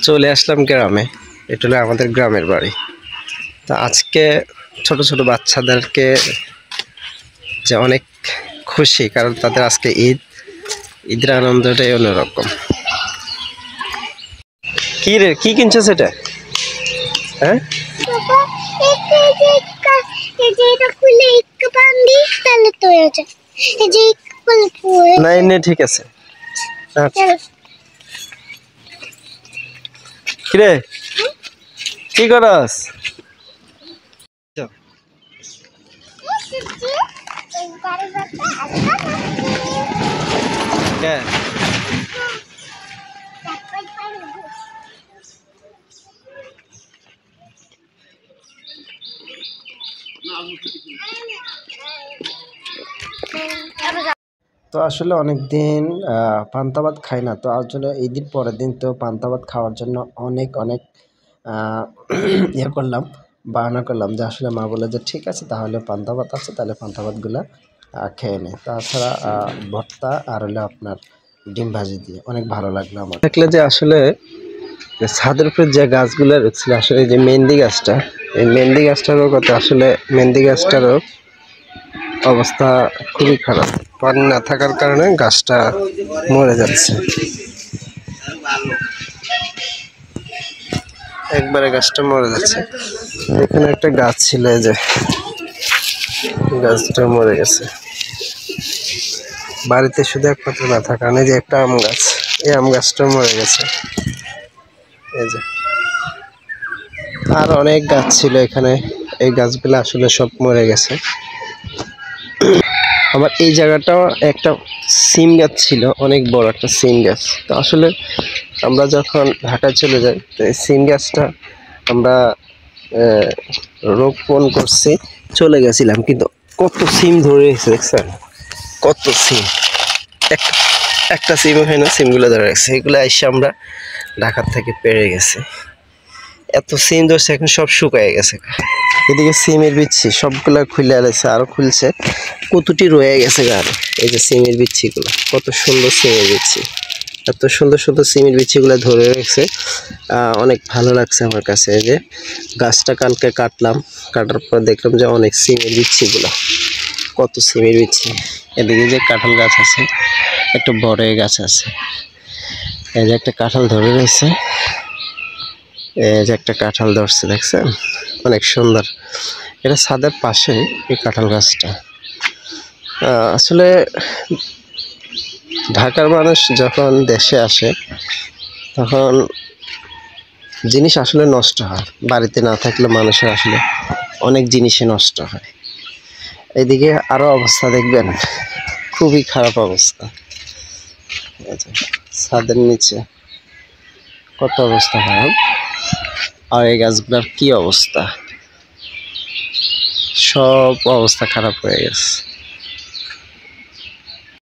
চলে আসলাম গ্রামে। এটা হলো আমাদের গ্রামের বাড়ি। তো আজকে ছোট ছোট বাচ্চাদেরকে যে অনেক খুশি, কারণ তাদের আজকে ঈদের আনন্দটাই অন্যরকম। কি রে, কি কিনছো সেটা? হ্যাঁ, ঠিক আছে। কিরে, কি করস? তো আসলে অনেক দিন পান্তা ভাত খাই না, তো আজ জন্য ঈদের পরের দিন তো পান্তা ভাত খাওয়ার জন্য অনেক ইয়ে করলাম, বাহানা করলাম যে আসলে মা বলে যে ঠিক আছে তাহলে পান্তা ভাত আছে, তাহলে পান্তা ভাতগুলো খেয়ে নে। তাছাড়া ভর্তা আর হলো আপনার ডিম ভাজি দিয়ে অনেক ভালো লাগলো আমার। দেখলে যে আসলে ছাদের উপরে যে গাছগুলো রয়েছিল, আসলে যে মেহেন্দি গাছটা, এই মেহেন্দি গাছটারও কথা, আসলে মেহেন্দি গাছটারও অবস্থা খুবই খারাপ। পানি না থাকার কারণে গাছটা মরে যাচ্ছে, একবারে গাছটা মরে যাচ্ছে। এখানে একটা গাছ ছিল, এই যে গাছটা মরে গেছে। বাড়িতে শুধু একমাত্র না থাকার কারণে যে একটা আম গাছ, এই আম গাছটা মরে গেছে। এই যে আর অনেক গাছ ছিল এখানে, এই গাছগুলো আসলে সব মরে গেছে। আবার এই জায়গাটাও একটা সিম গাছ ছিল, অনেক বড় একটা সিম গাছ। তো আসলে আমরা যখন ঢাকায় চলে যাই, তো এই সিম গাছটা আমরা রোপণ করছি, চলে গেছিলাম, কিন্তু কত সিম ধরে রেখেছে দেখছেন, কত সিম, একটা সিমও হয় না, সিমগুলো ধরে রাখছে। এগুলো এসে আমরা ঢাকার থেকে পেরে গেছে, এত সিম ধরছে, এখন সব শুকায় গেছে। এদিকে সিমের বিচ্ছি সবগুলা খুলে আলেছে, আরো খুলছে, কতটি রয়ে গেছে গান। এই যে সিমের বিচ্ছিগুলো, কত সুন্দর সিমের বিচ্ছি, এত সুন্দর সুন্দর সিমের বিচ্ছিগুলো ধরে রেখেছে। অনেক ভালো লাগছে আমার কাছে। এই যে গাছটা কালকে কাটলাম, কাটার পর দেখলাম যে অনেক সিমের বিচ্ছিগুলো, কত সিমের বিচ্ছি। এদিকে যে কাঁঠাল গাছ আছে, একটা বড় গাছ আছে, এই যে একটা কাঁঠাল ধরে রয়েছে, এই যে একটা কাঁঠাল ধরছে দেখছেন, অনেক সুন্দর। এটা ছাদের পাশে এই কাঁঠাল গাছটা। আসলে ঢাকার মানুষ যখন দেশে আসে তখন জিনিস আসলে নষ্ট হয়, বাড়িতে না থাকলে মানুষের আসলে অনেক জিনিসই নষ্ট হয়। এদিকে আরো অবস্থা দেখবেন, খুবই খারাপ অবস্থা। ছাদের নিচে কত অবস্থা খারাপ, আর এই গাছগুলোর কি অবস্থা, সব অবস্থা খারাপ হয়ে গেছে।